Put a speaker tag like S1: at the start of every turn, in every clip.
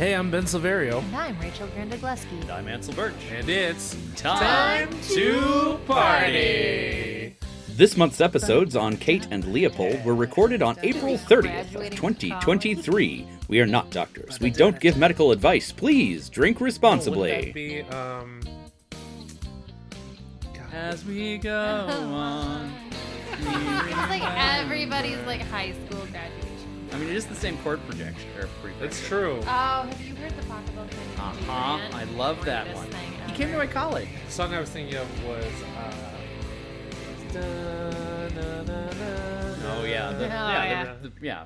S1: Hey, I'm Ben Silverio.
S2: And I'm Rachel Granda-Gluski.
S3: And I'm Ansel Burch.
S1: And it's
S3: Time to Party!
S4: This month's episodes on Kate and Leopold were recorded on April 30th of 2023. We are not doctors. We don't give medical advice. Please drink responsibly.
S1: Wouldn't that be,
S3: As we go on.
S2: It's like everybody's like high school graduation.
S3: I mean, it is the same chord projection.
S1: It's true.
S2: Oh, have you heard the Pocketbook thing?
S3: I love that one. He came to my college.
S1: The song I was thinking of was
S3: Oh, yeah.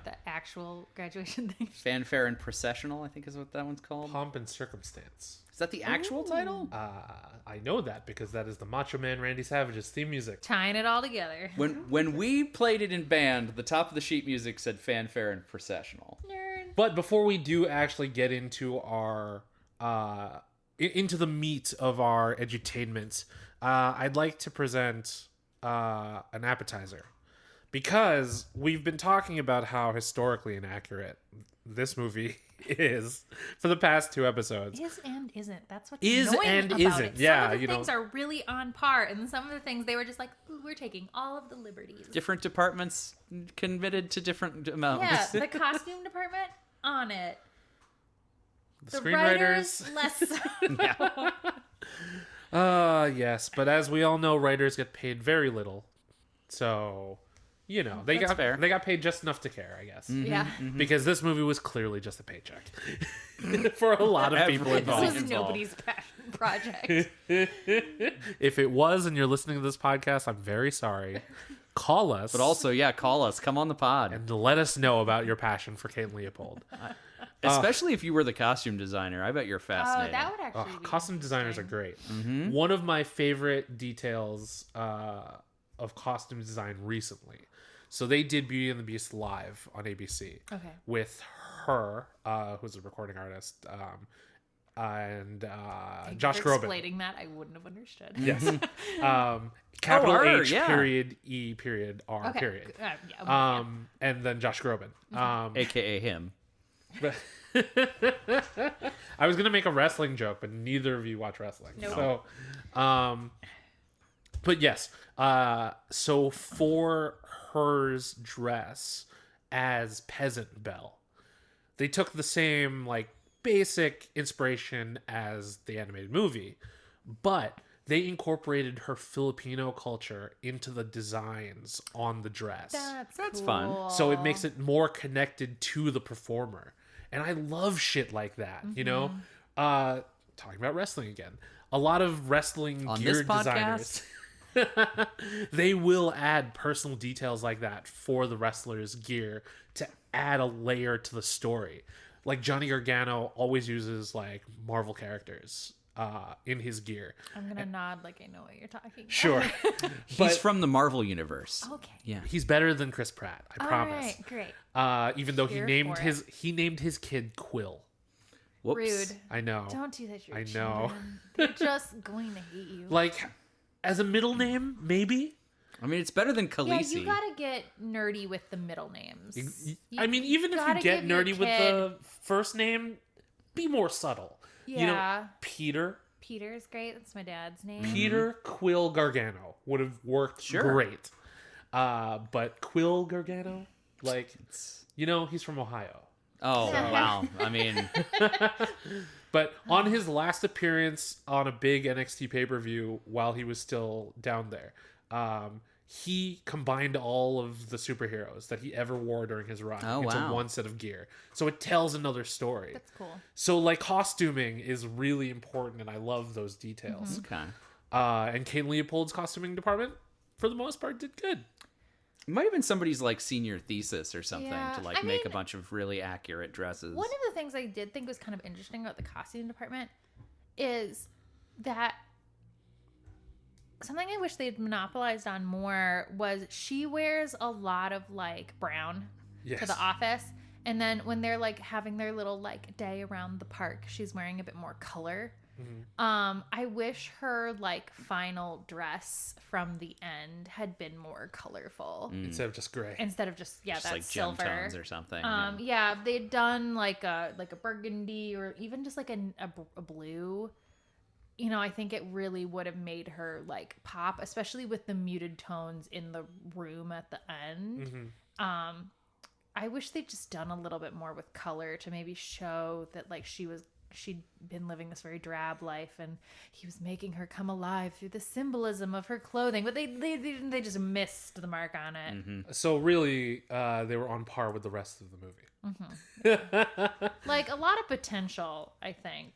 S2: The actual graduation thing.
S3: Fanfare and Processional, I think is what that one's called.
S1: Pomp and Circumstance.
S3: Is that the actual title?
S1: I know that because that is the Macho Man Randy Savage's theme music.
S2: Tying it all together.
S3: When we played it in band, the top of the sheet music said Fanfare and Processional.
S2: Nerd.
S1: But before we do actually get into our into the meat of our edutainment, I'd like to present an appetizer. Because we've been talking about how historically inaccurate this movie is for the past two episodes.
S2: Is and isn't. That's what's
S1: Is
S2: annoying
S1: and
S2: about
S1: isn't.
S2: it.
S1: Yeah,
S2: some of the
S1: you
S2: things
S1: know.
S2: are really on par, and some of the things they were just like, ooh, we're taking all of the liberties.
S3: Different departments committed to different amounts.
S2: Yeah, the costume department on it.
S1: The
S2: writers
S1: screenwriters.
S2: less so.
S3: Yeah.
S1: Yes, but as we all know, writers get paid very little. So, you know, they
S3: That's
S1: got
S3: fair.
S1: they got paid just enough to care, I guess.
S2: Yeah.
S1: Because this movie was clearly just a paycheck for a lot of people
S3: Everyone.
S1: involved.
S2: This was nobody's passion project.
S1: If it was and you're listening to this podcast, I'm very sorry. Call us.
S3: But also, yeah, call us. Come on the pod.
S1: and let us know about your passion for Kate and Leopold.
S3: Especially if you were the costume designer. I bet you're
S2: Oh,
S3: fascinating.
S2: that would actually be
S1: Costume designers are
S2: interesting.
S1: great. One of my favorite details of costume design recently. So they did Beauty and the Beast live on ABC.
S2: Okay.
S1: With her, who's a recording artist, and
S2: Thank you
S1: Josh
S2: for
S1: Groban.
S2: Explaining that, I wouldn't have understood.
S1: Yes. Capital
S3: her,
S1: H
S3: yeah.
S1: period E period R
S2: Okay.
S1: period.
S2: Yeah.
S1: And then Josh Groban.
S3: AKA him.
S1: But I was gonna make a wrestling joke, but neither of you watch wrestling.
S2: Nope.
S1: So, but yes. So for her's dress as Peasant Belle, they took the same like basic inspiration as the animated movie, but they incorporated her Filipino culture into the designs on the dress.
S3: That's
S2: cool.
S3: fun.
S1: So it makes it more connected to the performer. And I love shit like that, you know? Talking about wrestling again. A lot of wrestling
S3: On
S1: gear
S3: this
S1: designers, they will add personal details like that for the wrestler's gear to add a layer to the story. Like Johnny Gargano always uses like Marvel characters in his gear.
S2: I'm gonna nod like I know what you're talking about.
S1: Sure.
S3: He's from the Marvel universe.
S2: Okay.
S3: Yeah.
S1: He's better than Chris Pratt, I
S2: All
S1: promise.
S2: right, great.
S1: Even though
S2: Here
S1: he named his kid Quill.
S3: Whoops.
S2: Rude.
S1: I know.
S2: Don't do that to your
S1: I know.
S2: children. They're just going to hate you.
S1: Like, as a middle name, maybe?
S3: I mean, it's better than
S2: Yeah,
S3: Khaleesi.
S2: you gotta get nerdy with the middle names.
S1: I mean, even if you
S2: gotta
S1: get
S2: give your
S1: nerdy with
S2: kid-
S1: the first name, be more subtle. You know,
S2: Yeah.
S1: Peter
S2: Peter's great. That's my dad's name.
S1: Peter Quill Gargano would have worked
S3: Sure.
S1: great. But Quill Gargano, like, you know, he's from Ohio.
S3: Oh, wow. I mean,
S1: But on his last appearance on a big NXT pay-per-view while he was still down there, he combined all of the superheroes that he ever wore during his run
S3: Oh,
S1: into
S3: wow.
S1: one set of gear. So it tells another story.
S2: That's cool.
S1: So like costuming is really important, and I love those details.
S3: okay.
S1: And Kate Leopold's costuming department, for the most part, did good.
S3: It might have been somebody's like senior thesis or something
S2: Yeah,
S3: to like
S2: I
S3: make a
S2: mean,
S3: bunch of really accurate dresses.
S2: One of the things I did think was kind of interesting about the costume department is that something I wish they'd monopolized on more was she wears a lot of like brown
S1: Yes.
S2: to the office. And then when they're like having their little like day around the park, she's wearing a bit more color. I wish her like final dress from the end had been more colorful
S1: Instead of just gray.
S2: instead of just
S3: Just
S2: that
S3: like
S2: silver
S3: gem tones or something.
S2: yeah, if they'd done like a burgundy or even just like a blue, you know, I think it really would have made her like pop, especially with the muted tones in the room at the end. I wish they'd just done a little bit more with color to maybe show that like she'd been living this very drab life and he was making her come alive through the symbolism of her clothing, but they just missed the mark on it.
S1: So really, they were on par with the rest of the movie.
S2: Like a lot of potential, I think.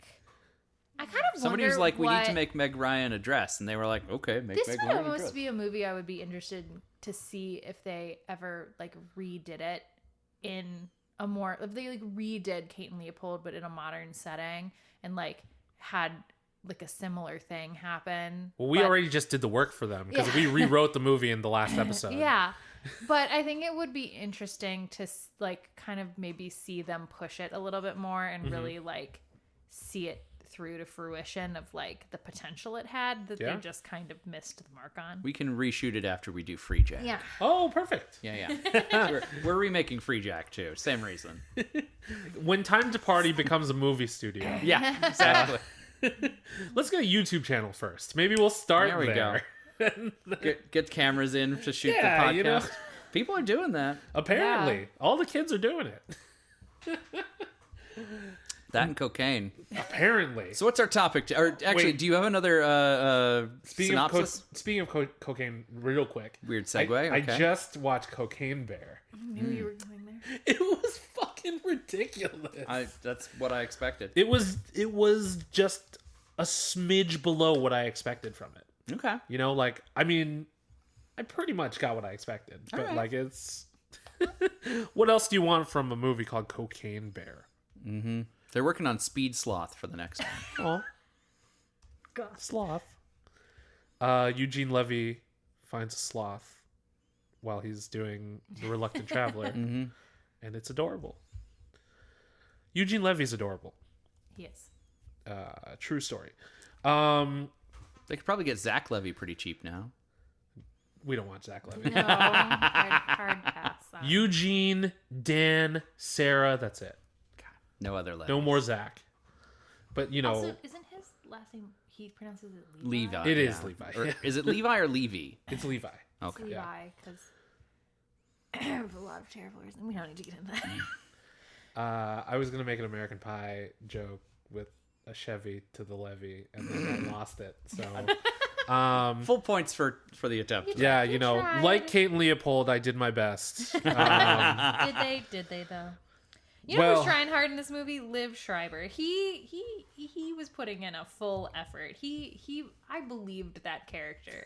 S2: I kind of
S3: Somebody
S2: wonder
S3: was like, we need to
S2: what-
S3: make Meg Ryan a dress. And they were like, okay, make
S2: This
S3: Meg
S2: would
S3: Ryan a
S2: almost
S3: dress.
S2: be a movie I would be interested to see if they ever like redid it in a more, if they like redid Kate and Leopold but in a modern setting and like had like a similar thing happen.
S1: Well, we
S2: But-
S1: already just did the work for them because we rewrote the movie in the last episode.
S2: yeah, but I think it would be interesting to like kind of maybe see them push it a little bit more and really like see it through to fruition of like the potential it had that
S1: Yeah.
S2: they just kind of missed the mark on.
S3: We can reshoot it after we do Free Jack.
S2: Yeah.
S1: Oh, perfect.
S3: Yeah. we're remaking Free Jack too. Same reason.
S1: When Time to Party becomes a movie studio,
S3: Yeah, exactly.
S1: let's get a YouTube channel first. Maybe we'll start
S3: There we
S1: there.
S3: Get cameras in to shoot
S1: Yeah,
S3: the podcast.
S1: you know.
S3: People are doing that.
S1: Apparently, all the kids are doing it.
S3: That and cocaine.
S1: Apparently.
S3: So what's our topic? Or actually,
S1: Wait.
S3: do you have another synopsis?
S1: Speaking of cocaine, real quick.
S3: Weird segue.
S1: I
S3: Okay.
S1: just watched Cocaine Bear.
S2: I knew you were going there.
S1: It was fucking ridiculous.
S3: That's what I expected.
S1: It was just a smidge below what I expected from it.
S3: Okay.
S1: You know, like, I mean, I pretty much got what I expected. But
S3: Alright.
S1: like, it's what else do you want from a movie called Cocaine Bear?
S3: They're working on Speed Sloth for the next one.
S1: Oh, sloth. Eugene Levy finds a sloth while he's doing The Reluctant Traveler, and it's adorable. Eugene Levy's adorable.
S2: Yes.
S1: True story.
S3: They could probably get Zach Levy pretty cheap now.
S1: We don't want Zach Levy.
S2: No, hard pass. On.
S1: Eugene, Dan, Sarah. That's it.
S3: No other Levy.
S1: No more Zach. But you know,
S2: Also, isn't his last name? He pronounces it Levi.
S3: Levi.
S1: it is
S3: yeah.
S1: Levi.
S3: Or, is it Levi or Levy?
S1: It's Levi.
S3: Okay.
S2: Levi, because I have a lot of terrible reasons. We don't need to get into that.
S1: I was gonna make an American Pie joke with a Chevy to the Levy, and then I lost it. So,
S3: Full points for the attempt.
S1: yeah,
S2: You
S1: you know,
S2: tried.
S1: like Kate and Leopold, I did my best.
S2: Did they? Did they though? You know
S1: Well-
S2: who's trying hard in this movie? Liv Schreiber. He was putting in a full effort. I believed that character.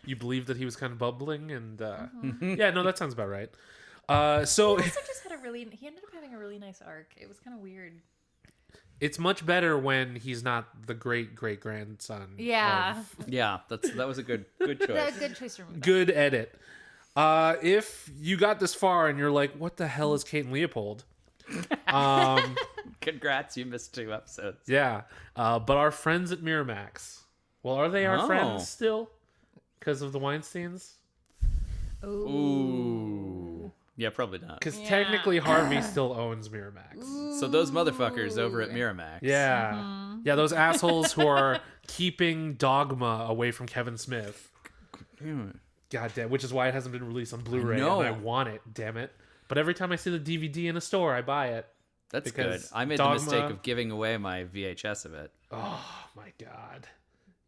S1: You believe that he was kind of bubbling, and yeah, no, that sounds about right. So
S2: He also just had he ended up having a really nice arc. It was kind of weird.
S1: it's much better when he's not the great grandson.
S2: Yeah.
S3: Yeah, that was a good choice.
S2: Good choice for me.
S1: Good edit. If you got this far and you're like, what the hell is Kate and Leopold?
S3: Congrats, you missed 2 episodes.
S1: Yeah. But our friends at Miramax. Well, are they our
S3: Oh.
S1: friends still? Because of the Weinsteins?
S3: Ooh. Yeah, probably not.
S1: Because
S2: Yeah.
S1: technically Harvey still owns Miramax.
S3: So those motherfuckers over at Miramax.
S1: Yeah.
S2: Mm-hmm.
S1: Yeah, those assholes who are keeping Dogma away from Kevin Smith. God damn, which is why it hasn't been released on Blu-ray.
S3: know.
S1: And I want it, damn it. But every time I see the DVD in a store, I buy it.
S3: That's
S1: Because
S3: good. I made
S1: Dogma-
S3: the mistake of giving away my VHS of it.
S1: Oh my god.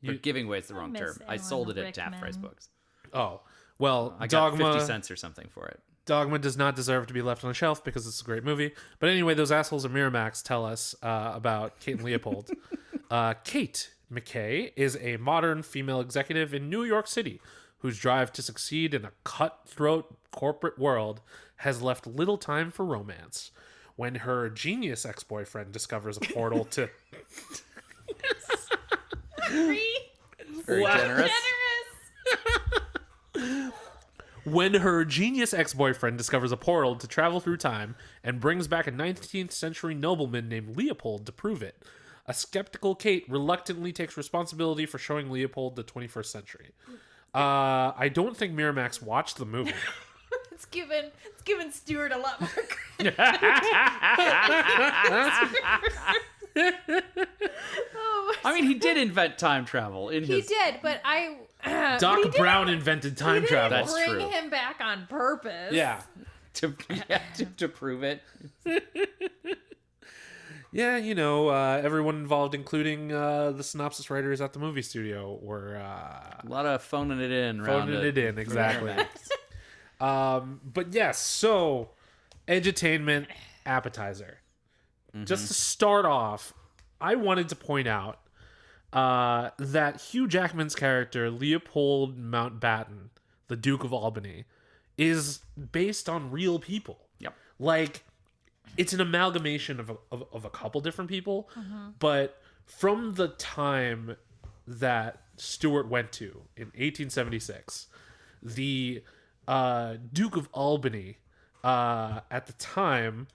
S3: But giving away is the wrong
S2: miss
S3: term. I
S2: Alan
S3: sold it at Taft Price
S2: Rickman.
S3: Books.
S1: Oh. Well,
S3: I got
S1: Dogma
S3: 50 cents or something for it.
S1: Dogma does not deserve to be left on a shelf because it's a great movie. But anyway, those assholes at Miramax tell us about Kate and Leopold. Kate McKay is a modern female executive in New York City whose drive to succeed in a cutthroat corporate world has left little time for romance. When her genius ex-boyfriend discovers a portal to...
S3: Very
S1: Wow.
S3: generous.
S1: When her genius ex-boyfriend discovers a portal to travel through time and brings back a 19th century nobleman named Leopold to prove it, a skeptical Kate reluctantly takes responsibility for showing Leopold the 21st century. I don't think Miramax watched the movie.
S2: It's given Stuart a lot more credit.
S3: I mean, he did invent time travel in
S2: He
S3: his.
S2: did, but
S1: Doc Brown invented time travel.
S3: That's
S2: bring
S3: true.
S2: him back on purpose.
S1: Yeah.
S3: to prove it.
S1: Yeah, everyone involved, including the synopsis writers at the movie studio, were
S3: A lot of phoning it in.
S1: phoning it in, exactly. But yes, so edutainment appetizer. Just to start off, I wanted to point out that Hugh Jackman's character, Leopold Mountbatten, the Duke of Albany, is based on real people.
S3: Yep.
S1: Like, it's an amalgamation of a couple different people, but from the time that Stuart went to in 1876, the Duke of Albany at the time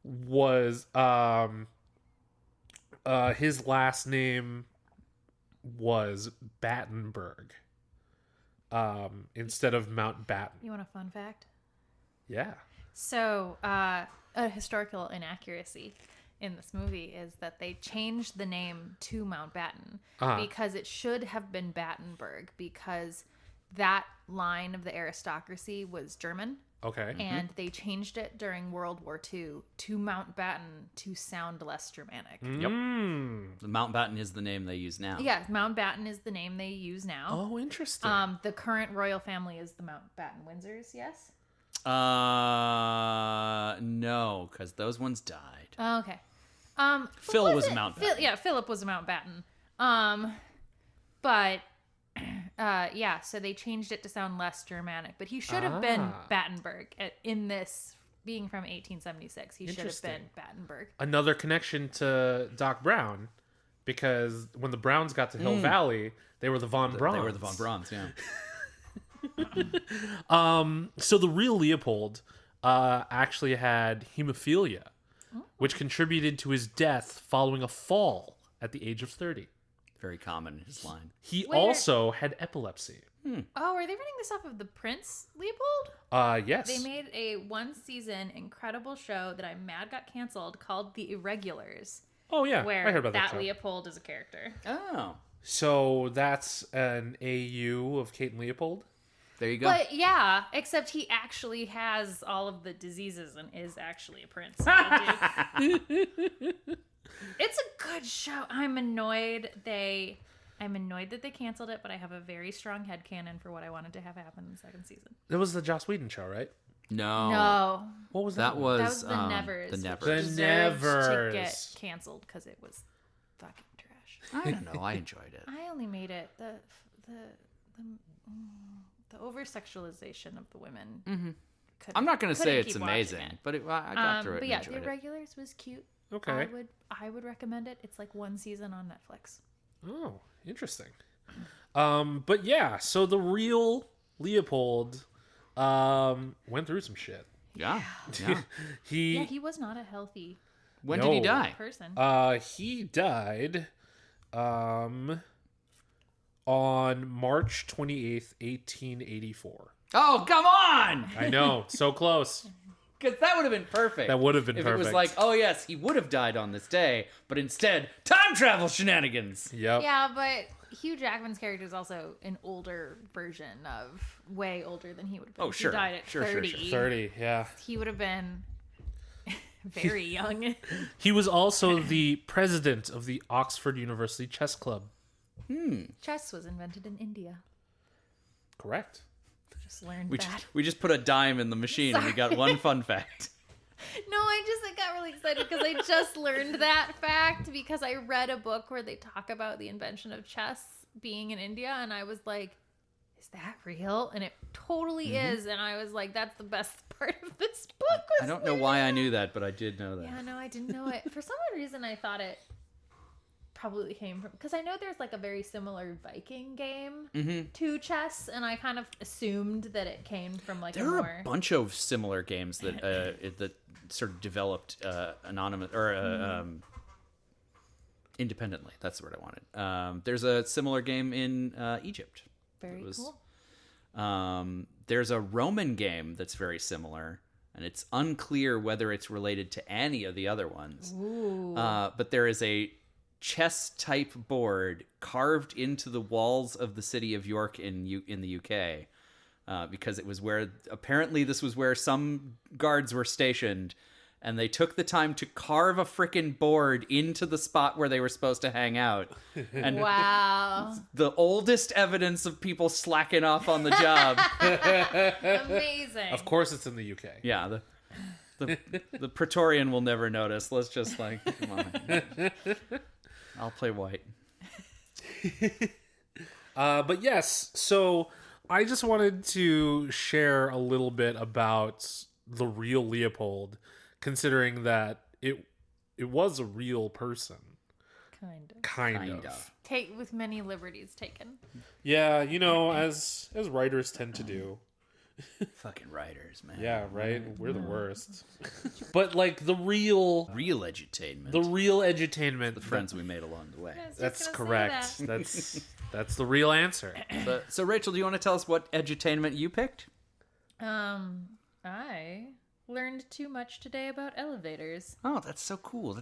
S1: was his last name was Battenberg instead of Mountbatten.
S2: You want a fun fact?
S1: Yeah.
S2: So, a historical inaccuracy in this movie is that they changed the name to Mountbatten because it should have been Battenberg, because that line of the aristocracy was German.
S1: Okay.
S2: And they changed it during World War II to Mountbatten to sound less Germanic.
S3: Yep. The Mountbatten is the name they use now.
S2: Yeah, Mountbatten is the name they use now.
S1: Oh, interesting.
S2: The current royal family is the Mountbatten Windsors, yes?
S3: No, because those ones died.
S2: Oh, okay.
S3: Phil was a
S2: it?
S3: Mountbatten.
S2: Philip was a Mountbatten. But yeah, so they changed it to sound less Germanic. But he should have been Battenberg in this, being from 1876. He should have been Battenberg.
S1: Another connection to Doc Brown, because when the Browns got to Hill Valley, they were the Von Brauns.
S3: They were the Von Brauns, yeah.
S1: So the real Leopold actually had hemophilia, which contributed to his death following a fall at the age of 30.
S3: Very common in his line.
S1: He
S2: Wait,
S1: also had epilepsy.
S2: Oh, are they running this off of the Prince Leopold?
S1: Yes.
S2: They made a one-season incredible show that I'm mad got canceled called The Irregulars.
S1: Oh, yeah.
S2: Where
S1: I heard about that show.
S2: Leopold is a character.
S3: Oh.
S1: So that's an AU of Kate and Leopold?
S3: There you go.
S2: But yeah, except he actually has all of the diseases and is actually a prince. It's a good show. I'm annoyed that they canceled it, but I have a very strong headcanon for what I wanted to have happen in the second season.
S1: It was the Joss Whedon show, right?
S3: No.
S2: No.
S1: What was that?
S3: That was,
S2: That was the Nevers.
S3: The
S2: which
S3: Nevers.
S1: The
S2: deserved
S1: Nevers.
S2: to get canceled because it was fucking trash.
S3: I don't know. I enjoyed it.
S2: I only made it the over sexualization of the women.
S3: Mm-hmm.
S2: couldn't-
S3: I'm not going to say
S2: couldn't
S3: it's
S2: keep watching
S3: amazing,
S2: it.
S3: but I got through it
S2: But
S3: and
S2: yeah,
S3: enjoyed
S2: The
S3: it.
S2: Irregulars was cute.
S1: Okay.
S2: I would recommend it. It's like one season on Netflix.
S1: Oh, interesting. But yeah, so the real Leopold went through some shit.
S3: Yeah. Yeah.
S2: He was not a healthy
S3: When did he
S1: No.
S3: die?
S2: person.
S1: He died on March 28th, 1884.
S3: Oh, come on!
S1: I know, so close.
S3: Because that would have been perfect.
S1: That would have been
S3: if
S1: perfect.
S3: it was like, oh yes, he would have died on this day, but instead, time travel shenanigans.
S1: Yep.
S2: Yeah, but Hugh Jackman's character is also an older version of way older than he would have been.
S3: Oh, sure.
S2: He died at
S3: Sure,
S2: 30.
S1: 30, yeah.
S2: He would have been very young.
S1: He was also the president of the Oxford University Chess Club.
S2: Chess was invented in India.
S1: Correct.
S2: Just learned
S3: We
S2: that.
S3: just, we just put a dime in the machine and we got one fun fact.
S2: No, I got really excited because I just learned that fact because I read a book where they talk about the invention of chess being in India, and I was like, is that real? And it totally is. And I was like, that's the best part of this book.
S3: I don't know why I knew that, but I did know that.
S2: Yeah, no, I didn't know it. For some odd reason, I thought it probably came from, because I know there's like a very similar Viking game to chess, and I kind of assumed that it came from like
S3: There
S2: a
S3: are
S2: more...
S3: a bunch of similar games that that sort of developed anonymous or independently. That's the word I wanted. There's a similar game in Egypt.
S2: Very cool.
S3: There's a Roman game that's very similar, and it's unclear whether it's related to any of the other ones.
S2: Ooh.
S3: But there is a chess-type board carved into the walls of the city of York in the UK, because it was apparently this was where some guards were stationed, and they took the time to carve a frickin' board into the spot where they were supposed to hang out. And
S2: Wow.
S3: the oldest evidence of people slacking off on the job.
S2: Amazing.
S1: Of course, it's in the UK.
S3: Yeah, the Praetorian will never notice. Let's just come on. I'll play white.
S1: But yes, so I just wanted to share a little bit about the real Leopold, considering that it was a real person. Kind of.
S2: Take with many liberties taken.
S1: Yeah, as writers tend to do.
S3: Fucking writers, man.
S1: Yeah, right? We're the worst. But like the real
S3: edutainment.
S1: The real edutainment.
S3: The friends we made along the way.
S1: That's correct. That's the real answer.
S3: So Rachel, do you want to tell us what edutainment you picked?
S2: I learned too much today about elevators.
S3: Oh, that's so cool.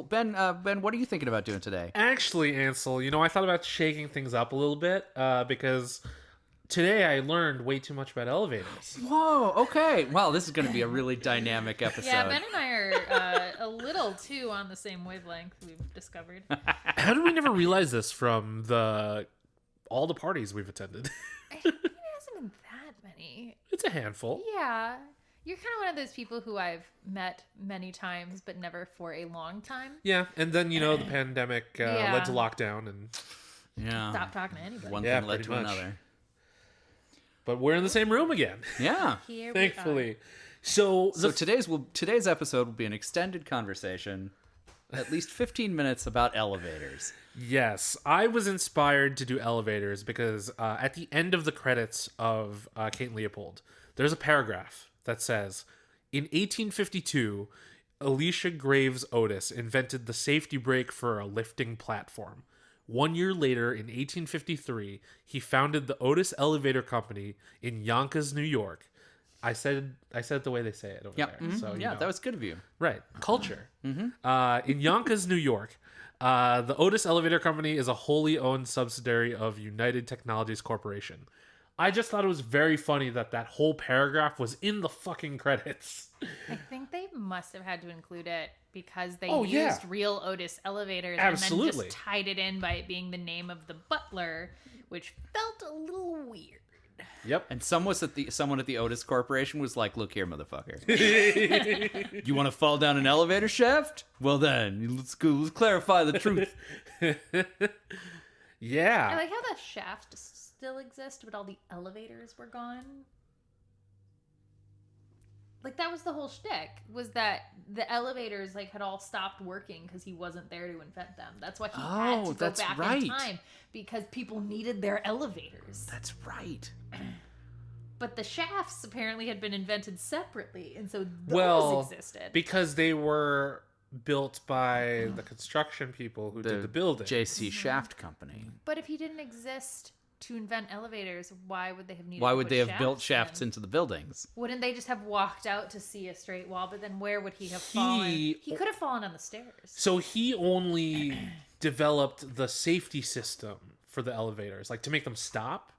S3: Ben, what are you thinking about doing today?
S1: Actually, Ansel, I thought about shaking things up a little bit because today I learned way too much about elevators.
S3: Whoa, okay. Well, this is going to be a really dynamic episode.
S2: Yeah, Ben and I are a little too on the same wavelength, we've discovered.
S1: How did we never realize this from all the parties we've attended?
S2: I think it hasn't been that many.
S1: It's a handful.
S2: Yeah. You're kind of one of those people who I've met many times, but never for a long time.
S1: Yeah, and then, the pandemic led to lockdown, and
S2: Stop talking to anybody.
S3: One thing led to
S1: much.
S3: another.
S1: But we're in the same room again.
S3: Yeah.
S2: Here
S1: Thankfully.
S2: We
S1: So
S3: today's episode will be an extended conversation, at least 15 minutes about elevators.
S1: yes, I was inspired to do elevators because at the end of the credits of Kate and Leopold, there's a paragraph that says, in 1852, Elisha Graves Otis invented the safety brake for a lifting platform. 1 year later, in 1853, he founded the Otis Elevator Company in Yonkers, New York. I said it the way they say it over there.
S3: Mm-hmm.
S1: So,
S3: that was good of you.
S1: Right. Culture. In Yonkers, New York, the Otis Elevator Company is a wholly owned subsidiary of United Technologies Corporation. I just thought it was very funny that whole paragraph was in the fucking credits.
S2: I think they must have had to include it because they
S1: Oh, yeah.
S2: used real Otis elevators
S1: Absolutely.
S2: and then just tied it in by it being the name of the butler, which felt a little weird.
S1: Yep.
S3: And someone at the Otis Corporation was like, "Look here, motherfucker. You want to fall down an elevator shaft? Well then, let's clarify the truth."
S1: Yeah.
S2: I like how the shaft still exists, but all the elevators were gone. Like, that was the whole shtick, was that the elevators had all stopped working because he wasn't there to invent them. That's why he had to go back in time, because people needed their elevators.
S3: That's right.
S2: But the shafts apparently had been invented separately, and so those existed.
S1: Because they were built by the construction people who did the building.
S3: J.C. Shaft Company.
S2: But if he didn't exist to invent elevators, why would they have needed
S3: Why
S2: to
S3: would
S2: put
S3: they have built
S2: shafts
S3: shafts into the buildings?
S2: Wouldn't they just have walked out to see a straight wall? But then where would he have fallen? He could have fallen on the stairs.
S1: So he only developed the safety system for the elevators, to make them stop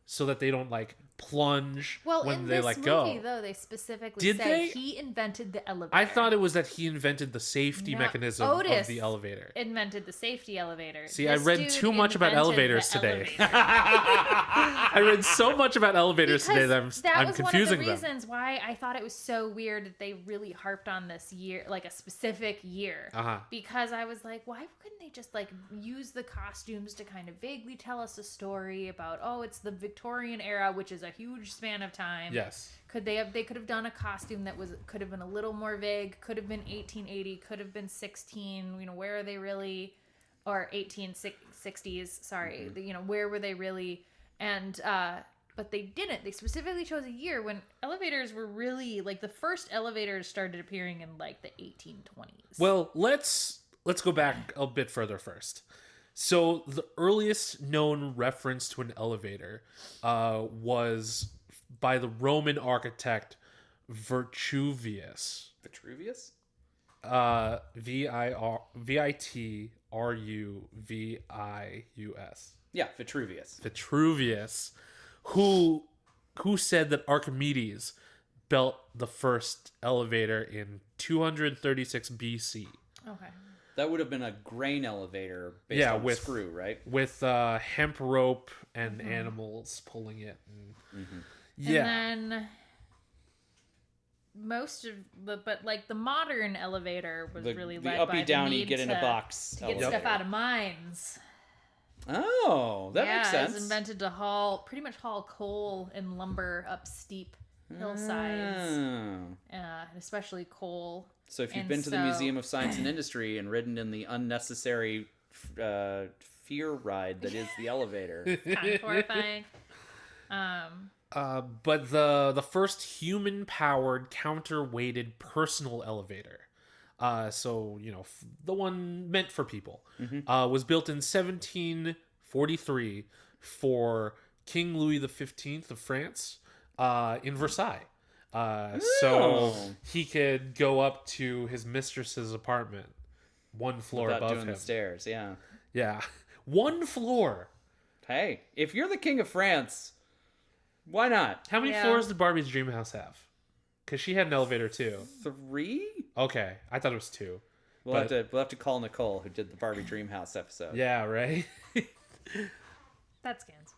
S1: so that they don't plunge when they
S2: this
S1: go.
S2: movie, though, they specifically
S1: Did
S2: said
S1: they?
S2: he invented the elevator.
S1: I thought it was that he invented the safety mechanism
S2: Otis
S1: of the elevator.
S2: invented the safety elevator.
S1: See,
S2: This
S1: I read
S2: dude
S1: too much about
S2: invented
S1: elevators
S2: the
S1: today.
S2: elevator.
S1: I read so much about elevators today that I'm
S2: was
S1: confusing
S2: one of the
S1: them.
S2: reasons why I thought it was so weird that they really harped on this year, a specific year. Because I was like, why couldn't they just use the costumes to kind of vaguely tell us a story about, it's the Victorian era, which is a huge span of time.
S1: Yes.
S2: They could have done a costume that could have been a little more vague, could have been 1880, could have been where are they really, or 1860s, sorry, where were they really? And but they didn't. They specifically chose a year when elevators were really the first elevators started appearing in the 1820s.
S1: Well, let's let's go back a bit further first. So the earliest known reference to an elevator was by the Roman architect Vitruvius.
S3: Vitruvius?
S1: Vitruvius.
S3: Yeah, Vitruvius.
S1: Vitruvius, who said that Archimedes built the first elevator in 236 BC.
S2: Okay.
S3: That would have been a grain elevator based on a screw, right?
S1: With hemp rope and animals pulling it. Yeah.
S2: And then most of the modern elevator was really
S3: the
S2: led
S3: uppy
S2: by the
S3: downy
S2: need
S3: get in a box
S2: to get
S3: elevator.
S2: stuff out of mines.
S3: Oh, that makes sense.
S2: It was invented to pretty much haul coal and lumber up steep hillsides, especially coal.
S3: So if you've been to the Museum of Science and Industry and ridden in the unnecessary fear ride that is the elevator,
S2: kind of horrifying.
S1: But the first human-powered counterweighted personal elevator, so the one meant for people, was built in 1743 for King Louis XV of France in Versailles. So he could go up to his mistress's apartment, one floor
S3: without
S1: above
S3: doing
S1: him.
S3: the stairs.
S1: Yeah, one floor.
S3: Hey, if you're the king of France, why not?
S1: How many floors did Barbie's dream house have? Because she had an elevator too.
S3: 3?
S1: Okay, I thought it was 2.
S3: We'll have to call Nicole, who did the Barbie dream house episode.
S1: Yeah, right.
S2: That scans.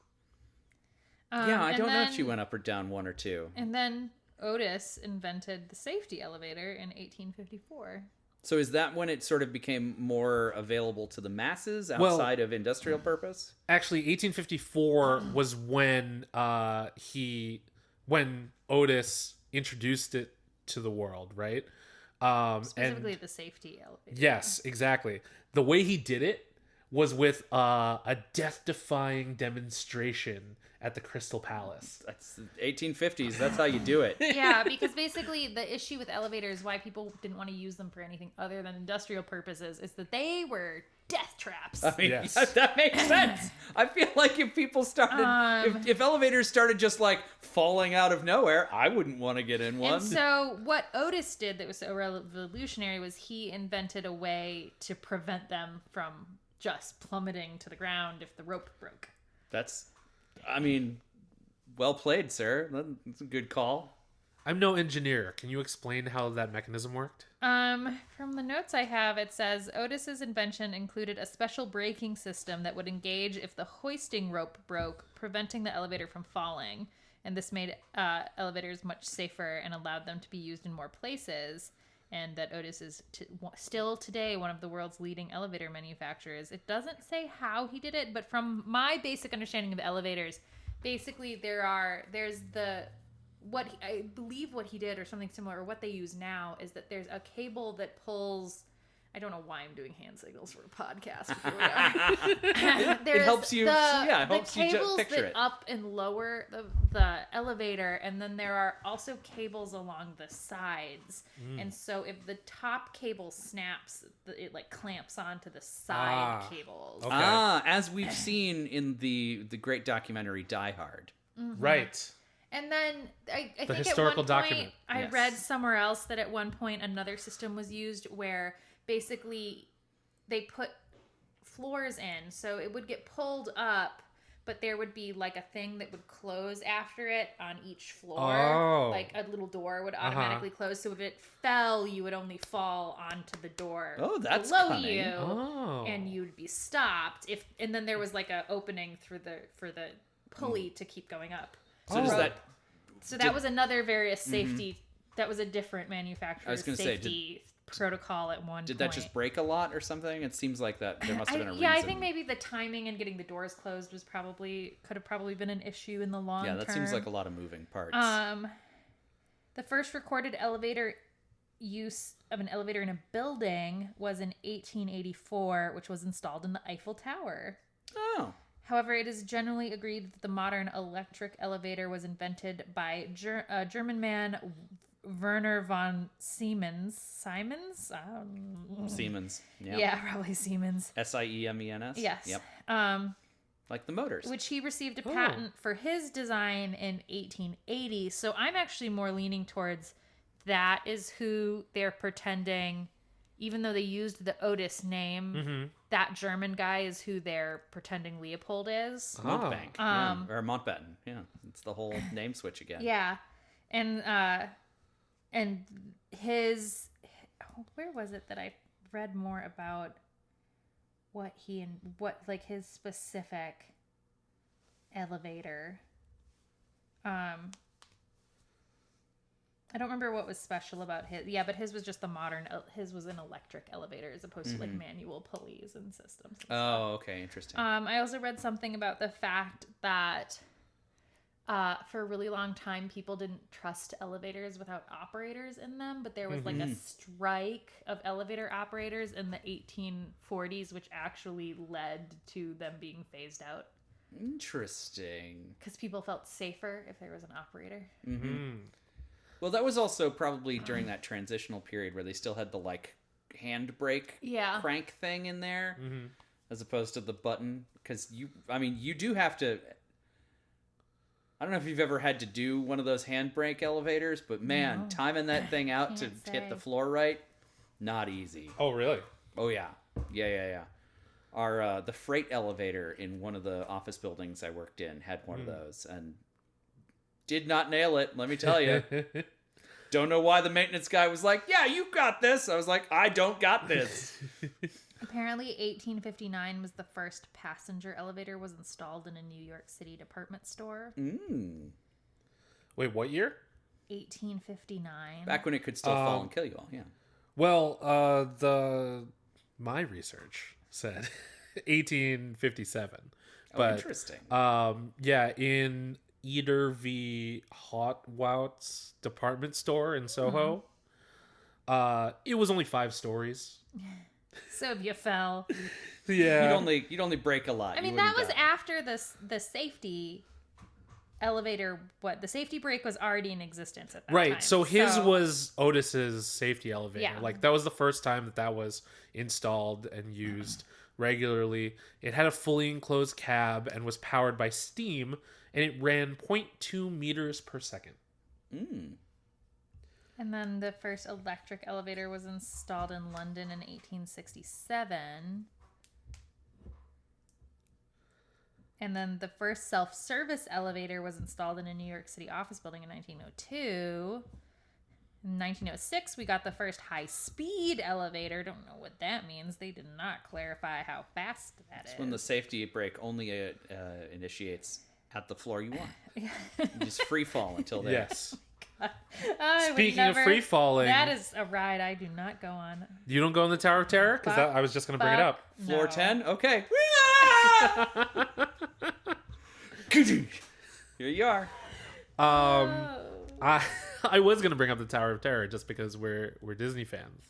S3: I don't know if she went up or down 1 or 2.
S2: And then Otis invented the safety elevator in 1854.
S3: So is that when it sort of became more available to the masses outside of industrial purpose?
S1: Actually, 1854 was when Otis introduced it to the world, right?
S2: Specifically the safety elevator.
S1: Yes, exactly. The way he did it was with a death-defying demonstration at the Crystal Palace.
S3: That's the 1850s. That's how you do it.
S2: Yeah, because basically the issue with elevators, why people didn't want to use them for anything other than industrial purposes, is that they were death traps.
S3: I mean,
S1: Yes.
S3: that makes sense. I feel like if people started, if elevators started just like falling out of nowhere, I wouldn't want to get in one.
S2: And so what Otis did that was so revolutionary was he invented a way to prevent them from just plummeting to the ground if the rope broke.
S3: Well played, sir. That's a good call.
S1: I'm no engineer. Can you explain how that mechanism worked?
S2: From the notes I have, it says Otis's invention included a special braking system that would engage if the hoisting rope broke, preventing the elevator from falling. And this made elevators much safer and allowed them to be used in more places. And that Otis is still today one of the world's leading elevator manufacturers. It doesn't say how he did it, but from my basic understanding of elevators, basically I believe what he did or something similar, or what they use now, is that there's a cable that pulls. I don't know why I'm doing hand signals for a podcast.
S3: It helps you. It helps you
S2: cables
S3: picture
S2: that
S3: it.
S2: up and lower the elevator, and then there are also cables along the sides. And so if the top cable snaps, it like clamps onto the side cables.
S1: Okay.
S3: As we've seen in the great documentary Die Hard.
S1: Right.
S2: And then I think
S1: historical
S2: at one point,
S1: document.
S2: I
S3: Yes.
S2: read somewhere else that at one point another system was used where basically they put floors in, so it would get pulled up, but there would be like a thing that would close after it on each floor.
S1: Oh.
S2: Like a little door would automatically close, so if it fell, you would only fall onto the door
S3: that's
S2: below
S3: cunning.
S2: you,
S1: Oh.
S2: and you'd be stopped. And then there was like a opening for the pulley to keep going up.
S3: So does that?
S2: So that was another various safety. That was a different manufacturer's
S3: gonna say,
S2: safety protocol at one
S3: Did
S2: point.
S3: that just break a lot or something? It seems like that there must have been a reason.
S2: Yeah, I think maybe the timing and getting the doors closed could have probably been an issue in the long term.
S3: Yeah, that seems like a lot of moving parts.
S2: The first recorded use of an elevator in a building was in 1884, which was installed in the Eiffel Tower.
S3: Oh.
S2: However, it is generally agreed that the modern electric elevator was invented by a German man, Werner von Siemens. Siemens?
S3: Siemens. Yeah.
S2: Yeah, probably Siemens.
S3: Siemens.
S2: Yes.
S3: Yep. Like the motors.
S2: Which he received a patent for his design in 1880. So I'm actually more leaning towards that is who they're pretending, even though they used the Otis name, that German guy is who they're pretending Leopold is.
S3: Montbank. Or Mountbatten. Yeah. It's the whole name switch again.
S2: Yeah. And his, where was it that I read more about what his specific elevator. I don't remember what was special about his. Yeah, but his was just the modern. His was an electric elevator as opposed to like manual pulleys and systems. And
S3: stuff. Okay, interesting.
S2: I also read something about the fact that for a really long time people didn't trust elevators without operators in them, but there was like a strike of elevator operators in the 1840s, which actually led to them being phased out.
S3: Interesting.
S2: Because people felt safer if there was an operator.
S3: Well, that was also probably during that transitional period where they still had the like handbrake crank thing in there, as opposed to the button. Because you do have to. I don't know if you've ever had to do one of those handbrake elevators, but man, timing that thing out to hit the floor right, not easy.
S1: Oh, really?
S3: Oh yeah. Our the freight elevator in one of the office buildings I worked in had one of those, and did not nail it, let me tell you. Don't know why the maintenance guy was like, yeah, you got this. I was like, I don't got this.
S2: Apparently 1859 was the first passenger elevator was installed in a New York City department store.
S1: Wait, what year?
S2: 1859.
S3: Back when it could still fall and kill you all, yeah.
S1: Well, my research said 1857. But,
S3: interesting.
S1: In Eder v. Hotwout's department store in Soho, it was only 5 stories.
S2: So if you fell.
S1: Yeah.
S3: You'd only break a lot.
S2: I mean, that was after the safety elevator. The safety brake was already in existence at that time.
S1: Right. So his was Otis's safety elevator.
S2: Yeah.
S1: Like that was the first time that was installed and used regularly. It had a fully enclosed cab and was powered by steam, and it ran 0.2 meters per second.
S2: And then the first electric elevator was installed in London in 1867. And then the first self-service elevator was installed in a New York City office building in 1902. In 1906, we got the first high-speed elevator. Don't know what that means. They did not clarify how fast that is.
S3: It's when the safety brake only initiates at the floor you want. You just free fall until there.
S1: Yes. Speaking of free falling,
S2: that is a ride I do not go on.
S1: You don't go on the Tower of Terror? Because I was just going to bring it up.
S3: Floor 10? Okay. Here you are.
S1: I was going to bring up the Tower of Terror just because we're Disney fans.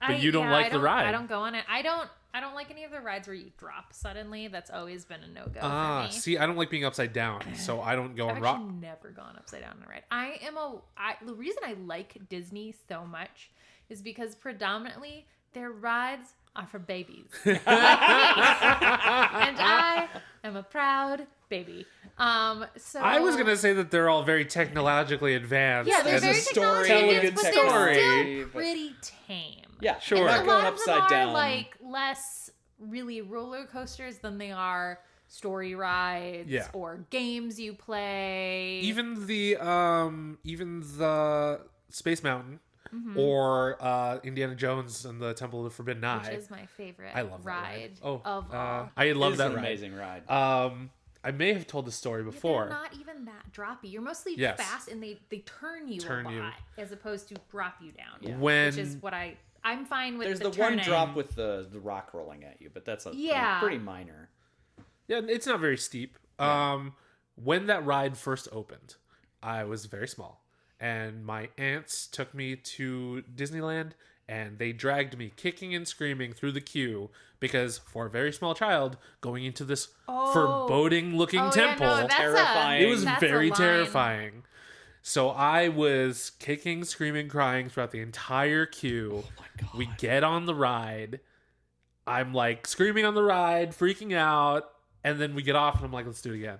S1: But you don't like the ride.
S2: I don't go on it. I don't like any of the rides where you drop suddenly. That's always been a no-go for me.
S1: See, I don't like being upside down, so I don't go on rock.
S2: I've never gone upside down on a ride. The reason I like Disney so much is because predominantly their rides are for babies. And I am a proud baby. So
S1: I was gonna say that they're all very technologically advanced.
S2: Yeah, they're
S1: as
S2: very
S1: a story,
S2: technologically advanced, but
S1: story.
S2: they're still pretty tame.
S3: Yeah, sure.
S2: And a lot of
S3: upside
S2: them
S3: down.
S2: are like less really roller coasters than they are story rides or games you play.
S1: Even the Space Mountain or Indiana Jones and the Temple of the Forbidden Eye,
S2: which is my favorite
S1: I love
S2: ride
S1: that ride.
S2: of all.
S1: I love
S3: It's
S1: that
S3: an
S1: ride.
S3: amazing ride.
S1: I may have told the story before.
S2: They're not even that droppy. You're mostly fast, and they turn you a lot as opposed to drop you down.
S1: Yeah.
S2: Which is what I'm fine with.
S3: There's the
S2: turning.
S3: one drop with the rock rolling at you, but that's pretty minor.
S1: Yeah, it's not very steep. When that ride first opened, I was very small, and my aunts took me to Disneyland, and they dragged me kicking and screaming through the queue because for a very small child going into this foreboding looking temple,
S3: terrifying.
S1: it was very terrifying. So I was kicking, screaming, crying throughout the entire queue.
S3: Oh my God.
S1: We get on the ride. I'm like screaming on the ride, freaking out. And then we get off and I'm like, let's do it again.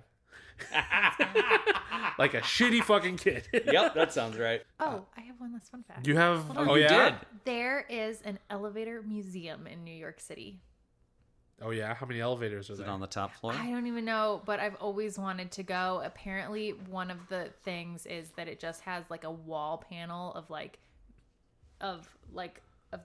S1: Like a shitty fucking kid.
S3: Yep, that sounds right.
S2: Oh, I have one last fun fact.
S1: You have...
S2: Oh,
S3: you
S1: yeah?
S3: did.
S2: There is an elevator museum in New York City.
S1: Oh, yeah? How many elevators are
S3: Is it
S1: there?
S3: on the top floor?
S2: I don't even know, but I've always wanted to go. Apparently, one of the things is that it just has like a wall panel of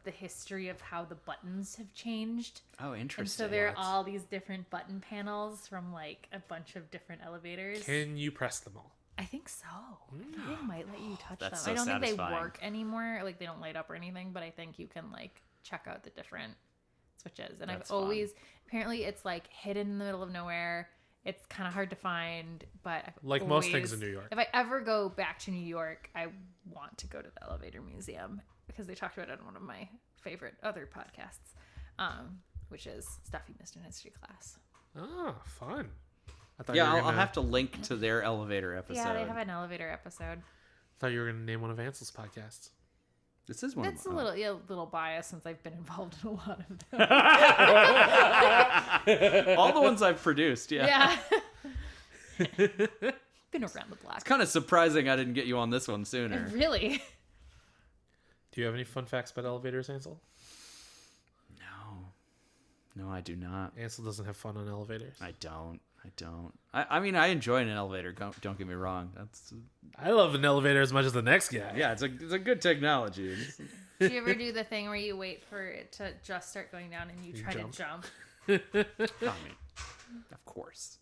S2: the history of how the buttons have changed.
S3: Oh,
S2: And
S3: interesting.
S2: so there are all these different button panels from like a bunch of different elevators.
S1: Can you press them all?
S2: I think so. I think they might let you touch them.
S3: That's so
S2: I don't think they
S3: satisfying.
S2: work anymore. Like they don't light up or anything, but I think you can like check out the different switches. And
S3: That's
S2: I've always apparently it's like hidden in the middle of nowhere. It's kind of hard to find, but I've
S1: Like most
S2: always-
S1: things in New York.
S2: If I ever go back to New York, I want to go to the elevator museum because they talked about it on one of my favorite other podcasts, which is Stuff You Missed in History Class.
S1: Oh, fun. I thought
S3: Yeah,
S1: you were
S3: I'll
S1: gonna,
S3: have to link to their elevator episode.
S2: Yeah, they have an elevator episode.
S1: thought you were going to name one of Ansel's podcasts.
S3: This is one
S2: It's
S3: of
S2: a
S3: them.
S2: little biased since I've been involved in a lot of them.
S3: All the ones I've produced, yeah.
S2: Yeah. Been around the block.
S3: It's kind of surprising I didn't get you on this one sooner.
S2: Really?
S1: Do you have any fun facts about elevators, Ansel?
S3: No, I do not.
S1: Ansel doesn't have fun on elevators.
S3: I don't. I mean, I enjoy an elevator. Don't get me wrong. That's
S1: I love an elevator as much as the next guy.
S3: yeah. It's a good technology.
S2: Do you ever do the thing where you wait for it to just start going down and you try
S1: jump.
S2: to jump?
S3: I mean, of course.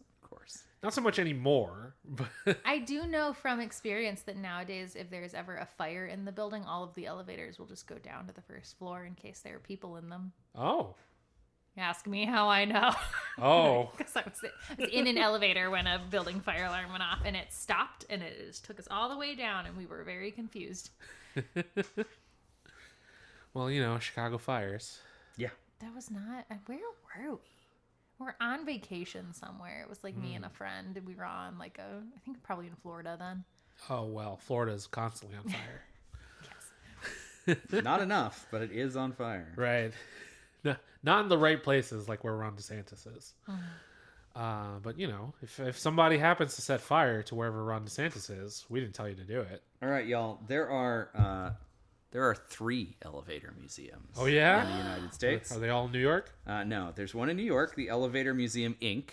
S1: Not so much anymore, but
S2: I do know from experience that nowadays, if there's ever a fire in the building, all of the elevators will just go down to the first floor in case there are people in them.
S1: oh.
S2: Ask me how I know.
S1: Oh.
S2: Because I was in an elevator when a building fire alarm went off, and it stopped, and it just took us all the way down, and we were very confused.
S1: Well, you know, Chicago fires.
S3: Yeah.
S2: That was not. Where were we? We're on vacation somewhere. It was like me and a friend, and we were on like I think probably in Florida then.
S1: Oh, well, Florida's constantly on fire.
S2: Yes.
S3: Not enough, but it is on fire.
S1: Right. No, not in the right places like where Ron DeSantis is. But, you know, if somebody happens to set fire to wherever Ron DeSantis is, we didn't tell you to do it.
S3: All right, y'all. There are 3 elevator museums.
S1: Oh, yeah?
S3: in the United States.
S1: Are they all in New York?
S3: No, there's one in New York, the Elevator Museum Inc.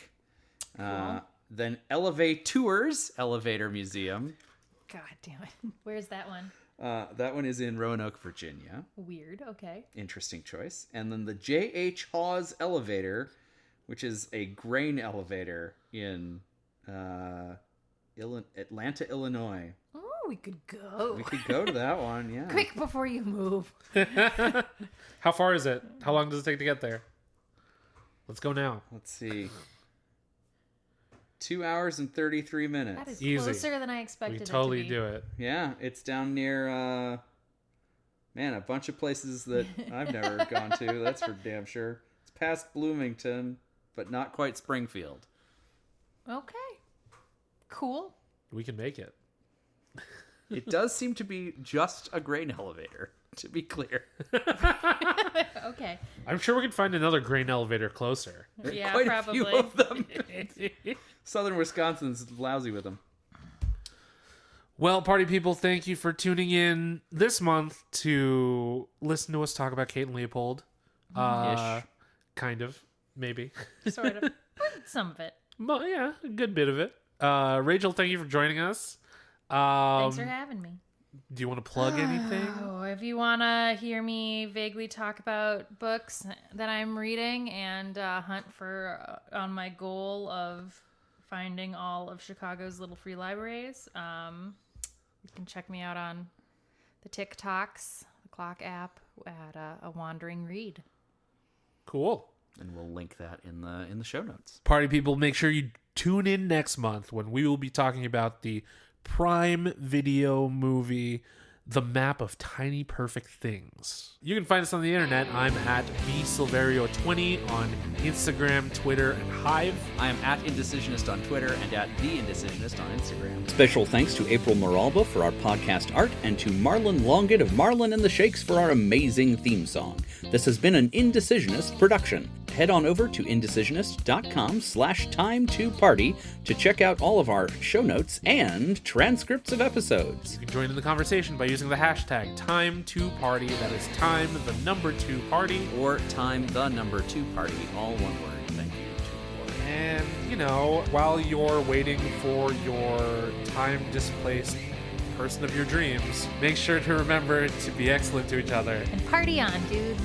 S2: Cool.
S3: Then Elevatours Elevator Museum.
S2: God damn it. Where's that one?
S3: That one is in Roanoke, Virginia.
S2: Weird. Okay.
S3: Interesting choice. And then the J.H. Hawes Elevator, which is a grain elevator in Atlanta, Illinois.
S2: Oh, we could go.
S3: We could go to that one, yeah.
S2: Quick before you move.
S1: How far is it? How long does it take to get there? Let's go now.
S3: Let's see. 2 hours and 33 minutes.
S2: That is
S1: Easy.
S2: closer than I expected
S1: We
S2: it to
S1: totally
S2: be.
S1: do it.
S3: Yeah, it's down near, a bunch of places that I've never gone to. That's for damn sure. It's past Bloomington, but not quite Springfield.
S2: Okay. Cool.
S1: We can make it.
S3: It does seem to be just a grain elevator, to be clear.
S2: Okay.
S1: I'm sure we can find another grain elevator closer.
S2: Yeah,
S3: Quite
S2: probably.
S3: a few of them. Southern Wisconsin's lousy with them.
S1: Well, party people, thank you for tuning in this month to listen to us talk about Kate and Leopold.
S3: Ish.
S1: Kind of, maybe.
S2: Sort of. Some of it.
S1: Well, yeah, a good bit of it. Rachel, thank you for joining us.
S2: Thanks for having me.
S1: Do you want to plug anything?
S2: Oh, if you want to hear me vaguely talk about books that I'm reading and hunt for on my goal of finding all of Chicago's little free libraries, you can check me out on the TikToks, the Clock app, at A Wandering Read.
S1: Cool.
S3: And we'll link that in the show notes.
S1: Party people, make sure you tune in next month when we will be talking about the Prime Video movie, the map of tiny perfect things. You can find us on the internet. I'm at bsilverio20 on Instagram, Twitter, and Hive.
S3: I am at Indecisionist on Twitter and at The Indecisionist on Instagram.
S4: Special thanks to April Moralba for our podcast art and to Marlon Longett of Marlon and the Shakes for our amazing theme song. This has been an Indecisionist production. Head on over to indecisionist.com/time2party to check out all of our show notes and transcripts of episodes.
S1: You can join in the conversation by using the hashtag time2party. That is time, the number 2 party.
S3: Or time the number 2 party, all one word. Thank you.
S1: And, while you're waiting for your time-displaced person of your dreams, make sure to remember to be excellent to each other.
S2: And party on, dude.